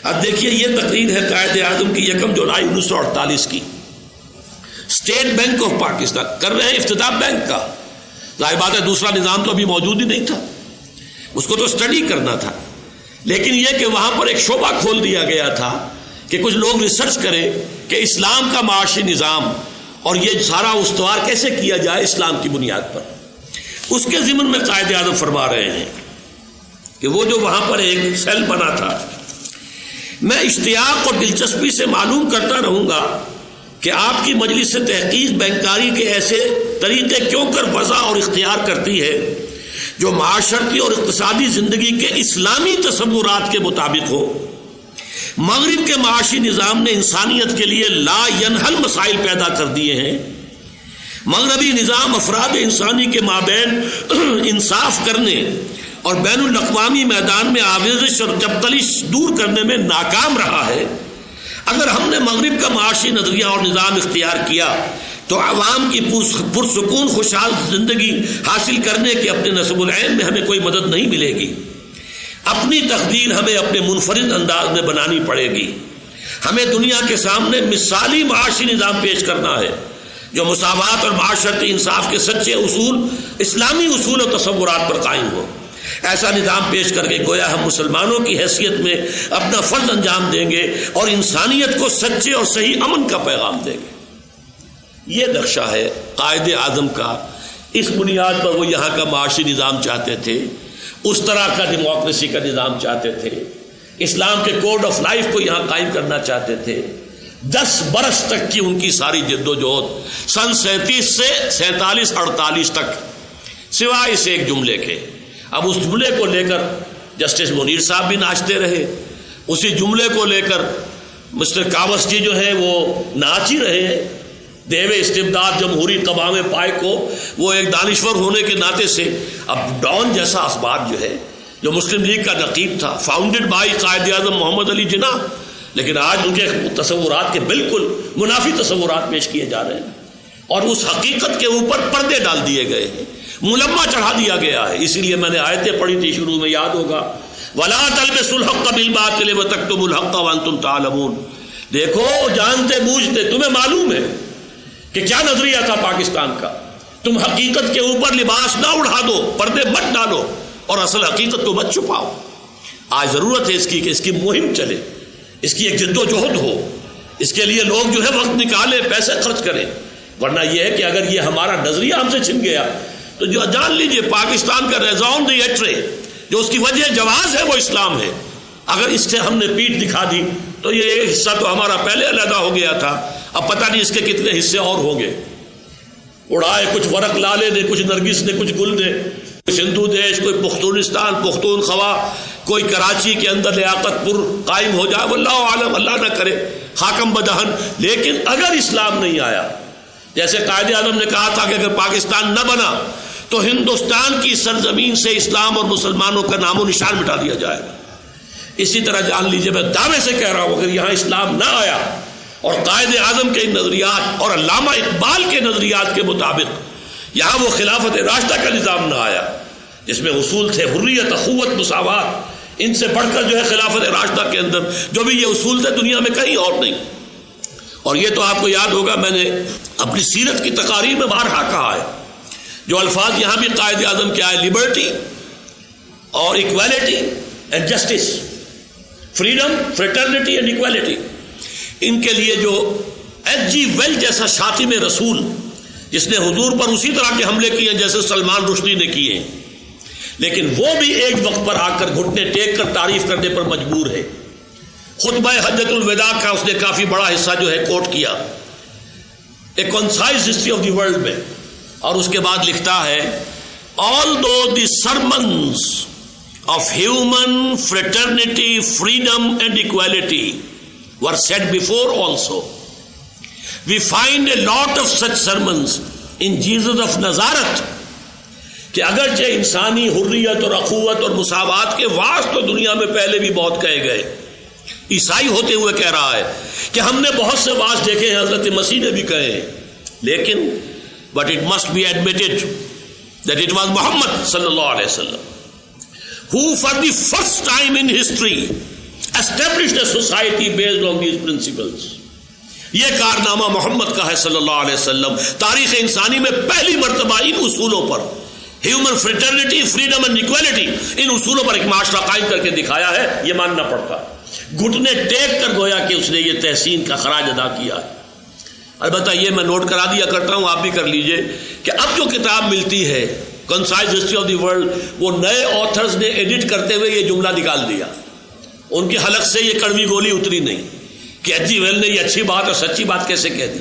اب دیکھیے یہ تقریر ہے قائد اعظم کی 1 جولائی 1948 کی. اسٹیٹ بینک آف پاکستان کر رہے ہیں افتتاح بینک کا. ظاہر بات ہے دوسرا نظام تو ابھی موجود ہی نہیں تھا, اس کو تو اسٹڈی کرنا تھا. لیکن یہ کہ وہاں پر ایک شعبہ کھول دیا گیا تھا کہ کچھ لوگ ریسرچ کریں کہ اسلام کا معاشی نظام اور یہ سارا استوار کیسے کیا جائے اسلام کی بنیاد پر. اس کے ضمن میں قائد اعظم فرما رہے ہیں کہ وہ جو وہاں پر ایک سیل بنا تھا, میں اشتیاق اور دلچسپی سے معلوم کرتا رہوں گا کہ آپ کی مجلس سے تحقیق بینکاری کے ایسے طریقے کیوں کر وضع اور اختیار کرتی ہے جو معاشرتی اور اقتصادی زندگی کے اسلامی تصورات کے مطابق ہو. مغرب کے معاشی نظام نے انسانیت کے لیے لا ینحل مسائل پیدا کر دیے ہیں. مغربی نظام افراد انسانی کے مابین انصاف کرنے اور بین الاقوامی میدان میں آویزش اور چپتلش دور کرنے میں ناکام رہا ہے. اگر ہم نے مغرب کا معاشی نظریہ اور نظام اختیار کیا تو عوام کی پرسکون خوشحال زندگی حاصل کرنے کے اپنے نصب العین میں ہمیں کوئی مدد نہیں ملے گی. اپنی تقدیر ہمیں اپنے منفرد انداز میں بنانی پڑے گی. ہمیں دنیا کے سامنے مثالی معاشی نظام پیش کرنا ہے جو مساوات اور معاشرتی انصاف کے سچے اصول, اسلامی اصول و تصورات پر قائم ہو. ایسا نظام پیش کر کے گویا ہم مسلمانوں کی حیثیت میں اپنا فرض انجام دیں گے اور انسانیت کو سچے اور صحیح امن کا پیغام دیں گے. یہ نقشہ ہے قائد اعظم کا. اس بنیاد پر وہ یہاں کا معاشی نظام چاہتے تھے, اس طرح کا ڈیموکریسی کا نظام چاہتے تھے, اسلام کے کوڈ آف لائف کو یہاں قائم کرنا چاہتے تھے. 10 برس تک کی ان کی ساری جد و جہد سن 37 سے 47-48 تک, سوائے اس ایک جملے کے. اب اس جملے کو لے کر جسٹس منیر صاحب بھی ناچتے رہے, اسی جملے کو لے کر مسٹر کاوس جی جو ہیں وہ ناچ ہی رہے ہیں. دیو استبداد جمہوری قوام پائے کو وہ ایک دانشور ہونے کے ناطے سے اب ڈان جیسا اخبار جو ہے, جو مسلم لیگ کا نقیب تھا, فاؤنڈڈ بائی قائد اعظم محمد علی جناح, لیکن آج ان کے تصورات کے بالکل منافی تصورات پیش کیے جا رہے ہیں اور اس حقیقت کے اوپر پردے ڈال دیے گئے ہیں, ملمہ چڑھا دیا گیا ہے. اسی لیے میں نے آیتیں پڑھی تھی شروع میں, یاد ہوگا, وَلَا تَلْبِسُوا الْحَقَّ بِالْبَاطِلِ وَتَكْتُمُوا الْحَقَّ وَأَنْتُمْ تَعْلَمُونَ. دیکھو جانتے بوجھتے تمہیں معلوم ہے کہ کیا نظریہ تھا پاکستان کا, تم حقیقت کے اوپر لباس نہ اڑا دو, پردے مت ڈالو اور اصل حقیقت کو مت چھپاؤ. آج ضرورت ہے اس کی کہ اس کی مہم چلے, اس کی ایک جد و جہد ہو, اس کے لیے لوگ جو ہے وقت نکالے, پیسے خرچ کریں. ورنہ یہ ہے کہ اگر یہ ہمارا نظریہ ہم سے چھن گیا تو جو جان لیجئے پاکستان کا ریزون دی ایٹرے جو اس کی وجہ جواز ہے وہ اسلام ہے. اگر اس سے ہم نے پیٹ دکھا دی تو یہ ایک حصہ تو ہمارا پہلے علیحدہ ہو گیا تھا, اب پتہ نہیں اس کے کتنے حصے اور ہوں گے. اڑائے کچھ ورق لالے نے, کچھ نرگس نے, کچھ گل نے, کوئی سندھو دیش, کوئی پختونستان, پختونخوا, کوئی کراچی کے اندر لیاقت پور قائم ہو جائے, واللہ عالم, اللہ نہ کرے, خاکم بدہن. لیکن اگر اسلام نہیں آیا, جیسے قائد اعظم نے کہا تھا کہ اگر پاکستان نہ بنا تو ہندوستان کی سرزمین سے اسلام اور مسلمانوں کا نام و نشان مٹا دیا جائے گا. اسی طرح جان لیجیے, میں دعوے سے کہہ رہا ہوں, اگر یہاں اسلام نہ آیا اور قائد اعظم کے نظریات اور علامہ اقبال کے نظریات کے مطابق یہاں وہ خلافت راشدہ کا نظام نہ آیا جس میں اصول تھے حریت, اخوت, مساوات, ان سے بڑھ کر جو ہے خلافت راشدہ کے اندر جو بھی یہ اصول تھے دنیا میں کہیں اور نہیں. اور یہ تو آپ کو یاد ہوگا, میں نے اپنی سیرت کی تقاریر میں بارہا کہا ہے, جو الفاظ یہاں بھی قائد اعظم کے آئے, لبرٹی اور equality and justice, freedom, fraternity and equality, ان کے لیے جو ایچ جی ویل جیسا شاطم رسول جس نے حضور پر اسی طرح کے حملے کیے جیسے سلمان رشدی نے کیے, لیکن وہ بھی ایک وقت پر آ کر گھٹنے ٹیک کر تعریف کرنے پر مجبور ہے. خطبہ حجۃ الوداع کا اس نے کافی بڑا حصہ جو ہے کوٹ کیا, a concise history of the world میں, اور اس کے بعد لکھتا ہے, although the sermons of human fraternity, freedom and equality were said before also, we find a lot of such sermons in Jesus of Nazareth. کہ اگرچہ انسانی حریت اور اخوت اور مساوات کے واعظ تو دنیا میں پہلے بھی بہت کہے گئے, عیسائی ہوتے ہوئے کہہ رہا ہے کہ ہم نے بہت سے واعظ دیکھے ہیں, حضرت مسیح نے بھی کہے ہیں, لیکن but it must be admitted that it was Muhammad sallallahu alaihi wasallam who for the first time in history established a society based on these principles. یہ کارنامہ محمد کا ہے صلی اللہ علیہ وسلم. تاریخ انسانی میں پہلی مرتبہ ان اصولوں پر، human fraternity, freedom and equality, ان اصولوں پر ایک معاشرہ قائم کر کے دکھایا ہے. یہ ماننا پڑتا ہے. گھٹنے ٹیک کر گویا کہ اس نے یہ تحسین کا خراج ادا کیا ہے. البتہ یہ میں نوٹ کرا دیا کرتا ہوں، آپ بھی کر لیجئے کہ اب جو کتاب ملتی ہے concise history of the world, وہ نئے آتھرز نے ایڈٹ کرتے ہوئے یہ جملہ نکال دیا. ان کے حلق سے یہ کڑوی گولی اتری نہیں کہ ایچ جی ویل نے یہ اچھی بات اور سچی بات کیسے کہہ دی.